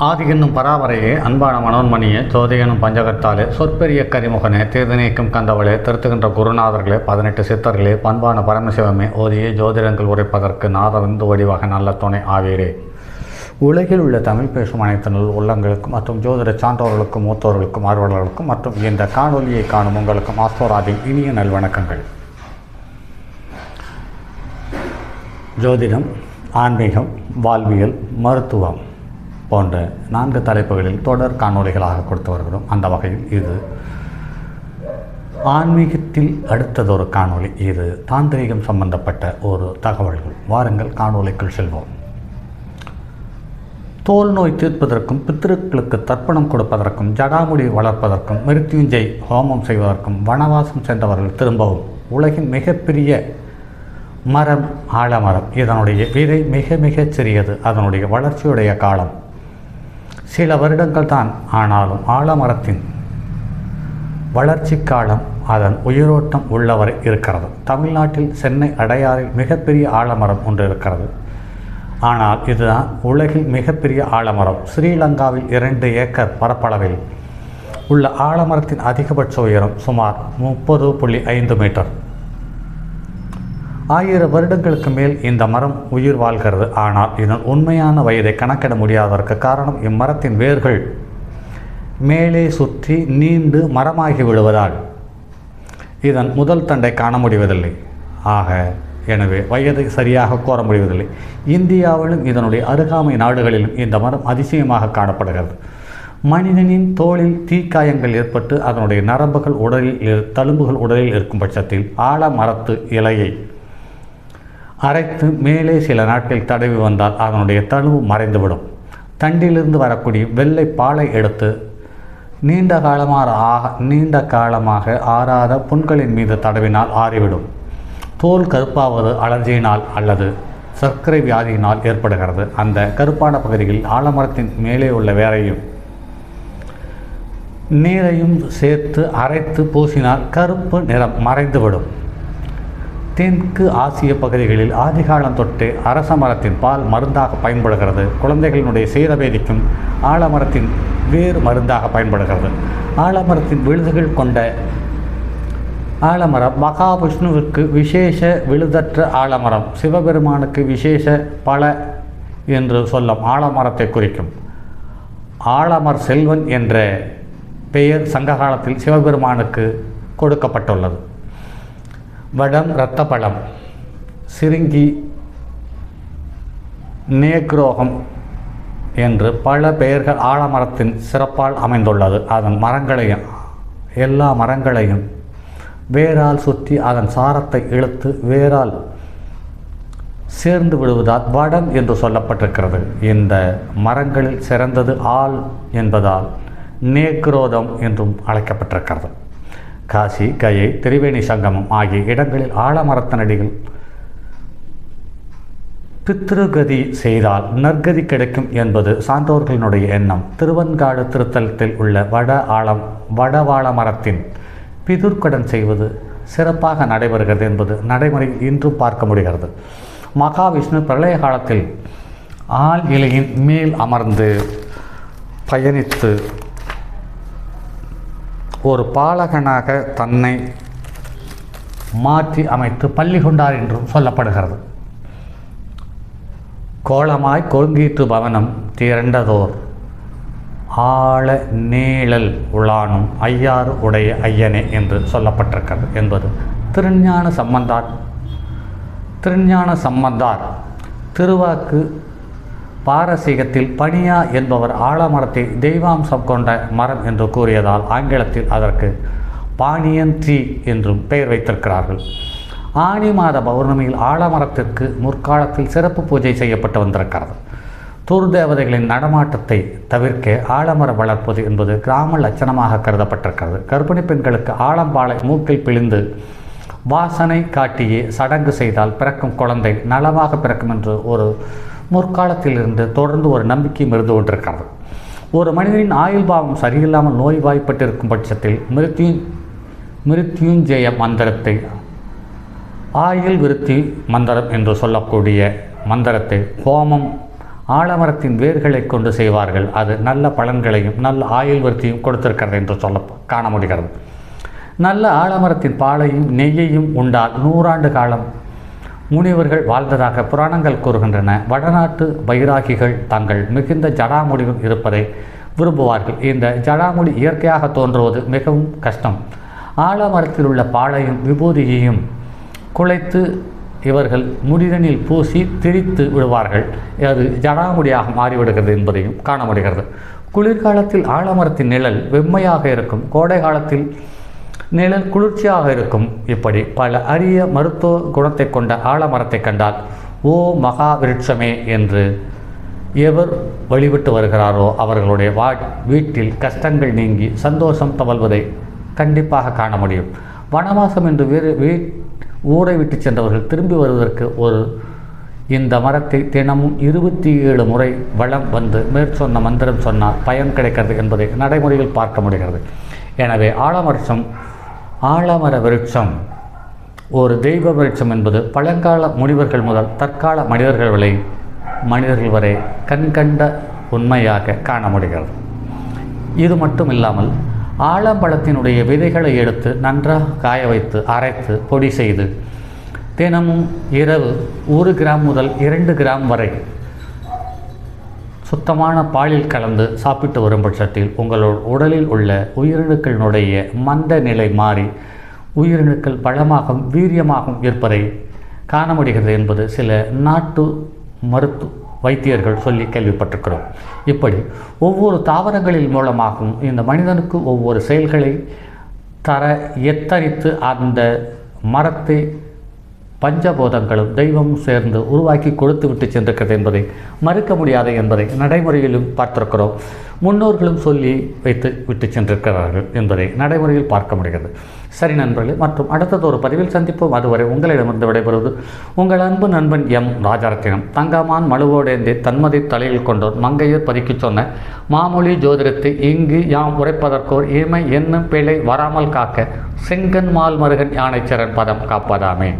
ஆதி என்னும் பராபரையே அன்பான மனோன்மணியே ஜோதி எனும் பஞ்சகத்தாலே சொற்பெரிய கரிமுகனே தீர்தநீக்கும் கந்தவளே திருத்துகின்ற குருநாதர்களே 18 சித்தர்களே பண்பான பரமசிவமே ஓதியே ஜோதிடங்கள் உரைப்பதற்கு நாதவிந்து வடிவாக நல்ல துணை ஆவீரே. உலகில் உள்ள தமிழ் பேசும் அனைத்து நல் உள்ளங்களுக்கும் மற்றும் ஜோதிட சான்றோர்களுக்கும் மூத்தோர்களுக்கும் ஆர்வலர்களுக்கும் மற்றும் இந்த காணொலியை காணும் உங்களுக்கும் ஆஸ்தோராதின் இனிய நல்வணக்கங்கள். ஜோதிடம், ஆன்மீகம், வாழ்வியல், மருத்துவம் போன்ற 4 தலைப்புகளில் தொடர் காணொலிகளாக கொடுத்து வருகிறோம். அந்த வகையில் இது ஆன்மீகத்தில் அடுத்ததொரு காணொலி. இது தாந்திரிகம் சம்பந்தப்பட்ட ஒரு தகவல்கள். வாருங்கள் காணொலிக்குள் செல்வோம். தோல் நோய் தீர்ப்பதற்கும், பித்திருக்களுக்கு தர்ப்பணம் கொடுப்பதற்கும், ஜடாமுடி வளர்ப்பதற்கும், மிருத்யுஞ்செய் ஹோமம் செய்வதற்கும் வனவாசம் சென்றவர்கள் திரும்பவும் உலகின் மிகப்பெரிய மரம் ஆலமரம். இதனுடைய விதை மிக மிகச் சிறியது. அதனுடைய வளர்ச்சியுடைய காலம் சில வருடங்கள் தான். ஆனாலும் ஆலமரத்தின் வளர்ச்சி காலம் அதன் உயிரோட்டம் உள்ளவரை இருக்கிறது. தமிழ்நாட்டில் சென்னை அடையாறில் மிகப்பெரிய ஆலமரம் ஒன்று இருக்கிறது. ஆனால் இதுதான் உலகில் மிகப்பெரிய ஆலமரம். ஸ்ரீலங்காவில் 2 ஏக்கர் பரப்பளவில் உள்ள ஆலமரத்தின் அதிகபட்ச உயரம் சுமார் 30.5 மீட்டர். 1000 வருடங்களுக்கு மேல் இந்த மரம் உயிர் வாழ்கிறது. ஆனால் இதன் உண்மையான வயதை கணக்கிட முடியாததற்கு காரணம் இம்மரத்தின் வேர்கள் மேலே சுற்றி நீண்டு மரமாகி விடுவதால் இதன் முதல் தண்டை காண முடிவதில்லை. எனவே வயதை சரியாக கூற முடிவதில்லை. இந்தியாவிலும் இதனுடைய அருகாமை நாடுகளிலும் இந்த மரம் அதிசயமாக காணப்படுகிறது. மனிதனின் தோளில் தீக்காயங்கள் ஏற்பட்டு அதனுடைய நரம்புகள் தழும்புகள் உடலில் இருக்கும் பட்சத்தில் ஆலமரத்து இலையை அரைத்து மேலே சில நாட்கள் தடவி வந்தால் அதனுடைய தழும்பு மறைந்துவிடும். தண்டிலிருந்து வரக்கூடிய வெள்ளை பாலை எடுத்து நீண்ட காலமாக ஆறாத புண்களின் மீது தடவினால் ஆறிவிடும். தோல் கருப்பாவது அலர்ஜியினால் அல்லது சர்க்கரை வியாதியினால் ஏற்படுகிறது. அந்த கருப்பான பகுதிகளில் ஆலமரத்தின் மேலே உள்ள வேரையும் நீரையும் சேர்த்து அரைத்து பூசினால் கருப்பு நிறம் மறைந்துவிடும். தெற்கு ஆசிய பகுதிகளில் ஆதிகாலம் தொட்டு அரச மரத்தின் பால் மருந்தாக பயன்படுகிறது. குழந்தைகளினுடைய சீரவேதிக்கும் ஆலமரத்தின் வேறு மருந்தாக பயன்படுகிறது. ஆலமரத்தின் விழுதுகள் கொண்ட ஆலமரம் மகாவிஷ்ணுவிற்கு விசேஷ விழுதற்ற ஆலமரம். சிவபெருமானுக்கு விசேஷ பல என்று சொல்லும் ஆலமரத்தை குறிக்கும். ஆலமர் செல்வன் என்ற பெயர் சங்க காலத்தில் சிவபெருமானுக்கு கொடுக்கப்பட்டுள்ளது. வடம், இரத்த பழம், சிறுங்கி, நேக்ரோகம் என்று பல பெயர்கள் ஆலமரத்தின் சிறப்பால் அமைந்துள்ளது. அதன் எல்லா மரங்களையும் வேரால் சுற்றி அதன் சாரத்தை இழுத்து வேரால் சேர்ந்து விடுவதால் வடம் என்று சொல்லப்பட்டிருக்கிறது. இந்த மரங்களில் சிறந்தது ஆல் என்பதால் நேக்ரோதம் என்றும் அழைக்கப்பட்டிருக்கிறது. காசி, கயை, திரிவேணி சங்கமம் ஆகிய இடங்களில் ஆலமரத்தனடிகள் பித்ருகதி செய்தால் நற்கதி கிடைக்கும் என்பது சான்றோர்களினுடைய எண்ணம். திருவன்காடு திருத்தலத்தில் உள்ள வடவாழ மரத்தின் பிதுர்க்கடன் செய்வது சிறப்பாக நடைபெறுகிறது என்பது நடைமுறையில் இன்றும் பார்க்க முடிகிறது. மகாவிஷ்ணு பிரளய காலத்தில் ஆள் இலையின் மேல் அமர்ந்து பயணித்து ஒரு பாலகனாக தன்னை மாற்றி அமைத்து பள்ளி கொண்டார் என்றும் சொல்லப்படுகிறது. கோலமாய் கொங்கீற்று பவனம் திரண்டதோர் ஆழ நீழல் உளானும் ஐயாறு உடைய ஐயனே என்று சொல்லப்பட்டிருக்கிறது என்பது திருஞான சம்பந்தார் திருவாக்கு. பாரசீகத்தில் பனியா என்பவர் ஆலமரத்தை தெய்வாம்சம் கொண்ட மரம் என்று கூறியதால் ஆங்கிலத்தில் அதற்கு பாணியன் ட்ரீ என்றும் பெயர் வைத்திருக்கிறார்கள். ஆனி மாத பௌர்ணமியில் ஆலமரத்திற்கு முற்காலத்தில் சிறப்பு பூஜை செய்யப்பட்டு வந்திருக்கிறது. துர்தேவதைகளின் நடமாட்டத்தை தவிர்க்க ஆலமரம் வளர்ப்பது என்பது கிராம லட்சணமாக கருதப்பட்டிருக்கிறது. கர்ப்பிணி பெண்களுக்கு ஆலம்பாலை மூக்கில் பிழிந்து வாசனை காட்டியே சடங்கு செய்தால் பிறக்கும் குழந்தை நலமாக பிறக்கும் என்று ஒரு முற்காலத்திலிருந்து தொடர்ந்து ஒரு நம்பிக்கையும் இருந்து கொண்டிருக்கிறது. ஒரு மனிதனின் ஆயுள் பாவம் சரியில்லாமல் நோய்வாய்ப்பட்டிருக்கும் பட்சத்தில் மிருத்யுஞ்செய மந்திரத்தை ஆயுள் விருத்தி மந்திரம் என்று சொல்லக்கூடிய மந்திரத்தை ஹோமம் ஆலமரத்தின் வேர்களை கொண்டு செய்வார்கள். அது நல்ல பலன்களையும் நல்ல ஆயுள் விருத்தியும் கொடுத்திருக்கிறது என்று காண முடிகிறது. நல்ல ஆலமரத்தின் பாலையும் நெய்யையும் உண்டால் 100 ஆண்டு காலம் முனிவர்கள் வாழ்ந்ததாக புராணங்கள் கூறுகின்றன. வடநாட்டு வைராகிகள் தங்கள் மிகுந்த ஜடாமுடிகள் இருப்பதை விரும்புவார்கள். இந்த ஜடாமுடி இயற்கையாக தோன்றுவது மிகவும் கஷ்டம். ஆலமரத்தில் உள்ள பாலையும் விபூதியையும் குழைத்து இவர்கள் முடிதனில் பூசி திரித்து விடுவார்கள். அது ஜடாமுடியாக மாறிவிடுகிறது என்பதையும் காண முடிகிறது. குளிர்காலத்தில் ஆலமரத்தின் நிழல் வெம்மையாக இருக்கும், கோடை காலத்தில் நிழல் குளிர்ச்சியாக இருக்கும். இப்படி பல அரிய மருத்துவ குணத்தை கொண்ட ஆலமரத்தை கண்டால் ஓ மகா விருட்சமே என்று எவர் வழிபட்டு வருகிறாரோ அவர்களுடைய வீட்டில் கஷ்டங்கள் நீங்கி சந்தோஷம் தவழ்வதை கண்டிப்பாக காண முடியும். வனவாசம் என்று ஊரை விட்டு சென்றவர்கள் திரும்பி வருவதற்கு இந்த மரத்தை தினமும் 27 முறை வலம் வந்து மேற்சொன்ன மந்திரம் சொன்னால் பயன் கிடைக்கிறது என்பதை நடைமுறையில் பார்க்க முடிகிறது. எனவே ஆலமர விருட்சம் ஒரு தெய்வ விருட்சம் என்பது பழங்கால முனிவர்கள் முதல் தற்கால மனிதர்கள் வரை கண்கண்ட உண்மையாக காண முடிகிறது. இது மட்டும் இல்லாமல் ஆலம்பழத்தினுடைய விதைகளை எடுத்து நன்றாக காய வைத்து அரைத்து பொடி செய்து தினமும் இரவு 1 கிராம் முதல் 2 கிராம் வரை சுத்தமான பாலில் கலந்து சாப்பிட்டு வரும் பட்சத்தில் உங்களோட உடலில் உள்ள உயிரணுக்களினுடைய மந்த நிலை மாறி உயிரணுக்கள் பலமாகவும் வீரியமாகவும் இருப்பதை காண முடிகிறது என்பது சில நாட்டு வைத்தியர்கள் சொல்லி கேள்விப்பட்டிருக்கிறோம். இப்படி ஒவ்வொரு தாவரங்களின் மூலமாகவும் இந்த மனிதனுக்கு ஒவ்வொரு செயல்களை தர எத்தனித்து அந்த மரத்தை பஞ்சபோதங்களும் தெய்வமும் சேர்ந்து உருவாக்கி கொடுத்து விட்டு சென்றிருக்கிறது என்பதை மறுக்க முடியாது என்பதை நடைமுறையிலும் பார்த்திருக்கிறோம். முன்னோர்களும் சொல்லி விட்டு சென்றிருக்கிறார்கள் என்பதை நடைமுறையில் பார்க்க முடிகிறது. சரி நண்பர்களே, மற்றும் அடுத்தது ஒரு பதிவில் சந்திப்போம். அதுவரை உங்களிடமிருந்து விடைபெறுவது உங்கள் அன்பு நண்பன் எம் ராஜரத்தினம். தங்கமான் மழுவோடேந்தி தன்மதி தலையில் கொண்டோர் மங்கையர் பதிக்கு சொன்ன மாமொழி ஜோதிடத்தை இங்கு யாம் உரைப்பதற்கோர் ஏமை என்னும் பிழை வராமல் காக்க செங்கன் மால் மருகன் யானைச்சரன் பதம் காப்பதாமே.